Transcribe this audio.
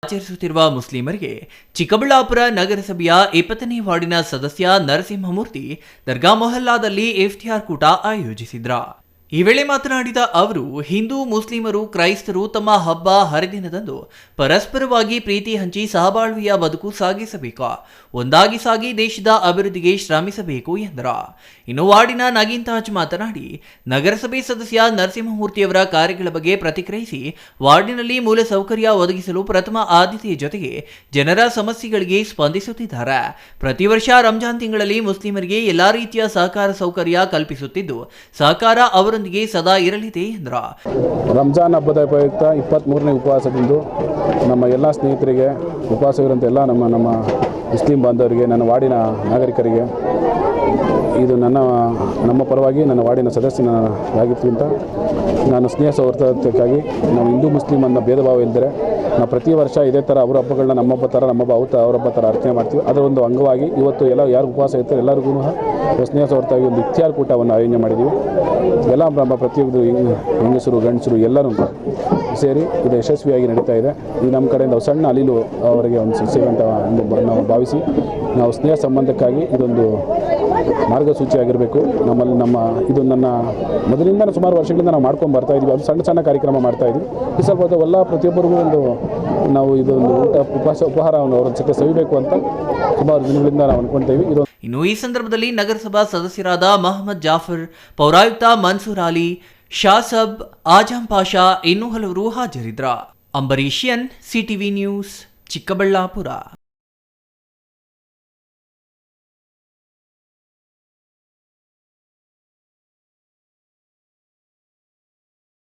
ಆಚರಿಸುತ್ತಿರುವ ಮುಸ್ಲಿಮರಿಗೆ ಚಿಕ್ಕಬಳ್ಳಾಪುರ ನಗರಸಭೆಯ 20ನೇ ವಾರ್ಡಿನ ಸದಸ್ಯ ನರಸಿಂಹಮೂರ್ತಿ ದರ್ಗಾ ಮೊಹಲ್ಲಾದಲ್ಲಿ ಇಫ್ತಿಯಾರ್ ಕೂಟ ಆಯೋಜಿಸಿದ್ರ. ಈ ವೇಳೆ ಮಾತನಾಡಿದ ಅವರು, ಹಿಂದೂ ಮುಸ್ಲಿಮರು ಕ್ರೈಸ್ತರು ತಮ್ಮ ಹಬ್ಬ ಹರಿದಿನದಂದು ಪರಸ್ಪರವಾಗಿ ಪ್ರೀತಿ ಹಂಚಿ ಸಹಬಾಳ್ವೆಯ ಬದುಕು ಸಾಗಿಸಬೇಕು, ಒಂದಾಗಿ ಸಾಗಿ ದೇಶದ ಅಭಿವೃದ್ಧಿಗೆ ಶ್ರಮಿಸಬೇಕು ಎಂದರ. ಇನ್ನು ವಾರ್ಡಿನ ನಗೀನ್ ತಾಜ್ ಮಾತನಾಡಿ, ನಗರಸಭೆ ಸದಸ್ಯ ನರಸಿಂಹಮೂರ್ತಿಯವರ ಕಾರ್ಯಗಳ ಬಗ್ಗೆ ಪ್ರತಿಕ್ರಿಯಿಸಿ, ವಾರ್ಡಿನಲ್ಲಿ ಮೂಲ ಸೌಕರ್ಯ ಒದಗಿಸಲು ಪ್ರಥಮ ಆದ್ಯತೆಯ ಜೊತೆಗೆ ಜನರ ಸಮಸ್ಯೆಗಳಿಗೆ ಸ್ಪಂದಿಸುತ್ತಿದ್ದಾರೆ. ಪ್ರತಿ ವರ್ಷ ರಂಜಾನ್ ತಿಂಗಳಲ್ಲಿ ಮುಸ್ಲಿಮರಿಗೆ ಎಲ್ಲಾ ರೀತಿಯ ಸಹಕಾರ ಸೌಕರ್ಯ ಕಲ್ಪಿಸುತ್ತಿದ್ದು, ಸಹಕಾರ ಅವರೊಂದಿಗೆ ಸದಾ ಇರಲಿದೆ ಎಂದ್ರ. ರಂಜಾನ್ ಹಬ್ಬದ ಪ್ರಯುಕ್ತ 23ನೇ ಉಪವಾಸದಂದು ನಮ್ಮ ಎಲ್ಲ ಸ್ನೇಹಿತರಿಗೆ, ಉಪವಾಸವಿರುವಂಥ ಎಲ್ಲ ನಮ್ಮ ಮುಸ್ಲಿಂ ಬಾಂಧವರಿಗೆ, ನನ್ನ ವಾರ್ಡಿನ ನಾಗರಿಕರಿಗೆ, ಇದು ನಮ್ಮ ಪರವಾಗಿ ನನ್ನ ವಾರ್ಡಿನ ಸದಸ್ಯನಾಗಿದ್ದರಿಂದ ನಾನು ಸ್ನೇಹ ಸೌಹಾರ್ದತೆಗಾಗಿ ನಾವು ಹಿಂದೂ ಮುಸ್ಲಿಂ ಅನ್ನೋ ಭೇದ ಭಾವ ಇಲ್ಲದೆ ನಾವು ಪ್ರತಿ ವರ್ಷ ಇದೇ ಥರ ಅವರ ಹಬ್ಬಗಳನ್ನ ನಮ್ಮ ಹಬ್ಬ ಥರ ಅವ್ರ ಹಬ್ಬ ಥರ ಅರ್ಚನೆ ಮಾಡ್ತೀವಿ. ಅದರ ಒಂದು ಅಂಗವಾಗಿ ಇವತ್ತು ಯಾರು ಉಪವಾಸ ಇರ್ತಾರೆ ಎಲ್ಲರಿಗೂ ಸ್ನೇಹ ಸೌಹಾರ್ದವಾಗಿ ಒಂದು ಇಫ್ತಿಯಾರ್ ಕೂಟವನ್ನು ಆಯೋಜನೆ ಮಾಡಿದ್ದೀವಿ. ಎಲ್ಲ ಪ್ರತಿಯೊಂದು ಹೆಂಗಸರು ಗಂಡಸರು ಎಲ್ಲರೂ ಸೇರಿ ಇದು ಯಶಸ್ವಿಯಾಗಿ ನಡೀತಾ ಇದೆ. ಇದು ನಮ್ಮ ಕಡೆಯಿಂದ ಸಣ್ಣ ಅಲಿಲು ಅವರಿಗೆ ಒಂದು ಸೇವೆ ಅಂತ ನಾವು ಭಾವಿಸಿ, ನಾವು ಸ್ನೇಹ ಸಂಬಂಧಕ್ಕಾಗಿ ಇದೊಂದು ಮಾರ್ಗಸೂಚಿಯಾಗಿರಬೇಕು. ಇದು ನನ್ನ ಮೊದಲಿಂದ ಸುಮಾರು ವರ್ಷಗಳಿಂದ ನಾವು ಮಾಡ್ಕೊಂಡು ಬರ್ತಾ ಇದ್ದೀವಿ. ಅದು ಸಣ್ಣ ಕಾರ್ಯಕ್ರಮ ಮಾಡ್ತಾ ಇದ್ದೀವಿ. ಈ ಸ್ವಲ್ಪ ಎಲ್ಲ ಪ್ರತಿಯೊಬ್ಬರಿಗೂ ನಾವು ಇದೊಂದು ಉಪಹಾರವನ್ನು ಅವರ ಜೊತೆ ಸವಿಬೇಕು ಅಂತ ಸುಮಾರು ದಿನಗಳಿಂದ ನಾವು ಅನ್ಕೊಳ್ತೀವಿ. ಇನ್ನು ಈ ಸಂದರ್ಭದಲ್ಲಿ ನಗರಸಭಾ ಸದಸ್ಯರಾದ ಮಹಮ್ಮದ್ ಜಾಫರ್, ಪೌರಾಯುಕ್ತ ಮನ್ಸೂರ್ ಅಲಿ, ಶಾಸಬ್, ಆಜಂ ಪಾಷಾ ಇನ್ನೂ ಹಲವರು ಹಾಜರಿದ್ರ. ಅಂಬರೀಷಿಯನ್, ಸಿಟಿವಿ ನ್ಯೂಸ್, ಚಿಕ್ಕಬಳ್ಳಾಪುರ.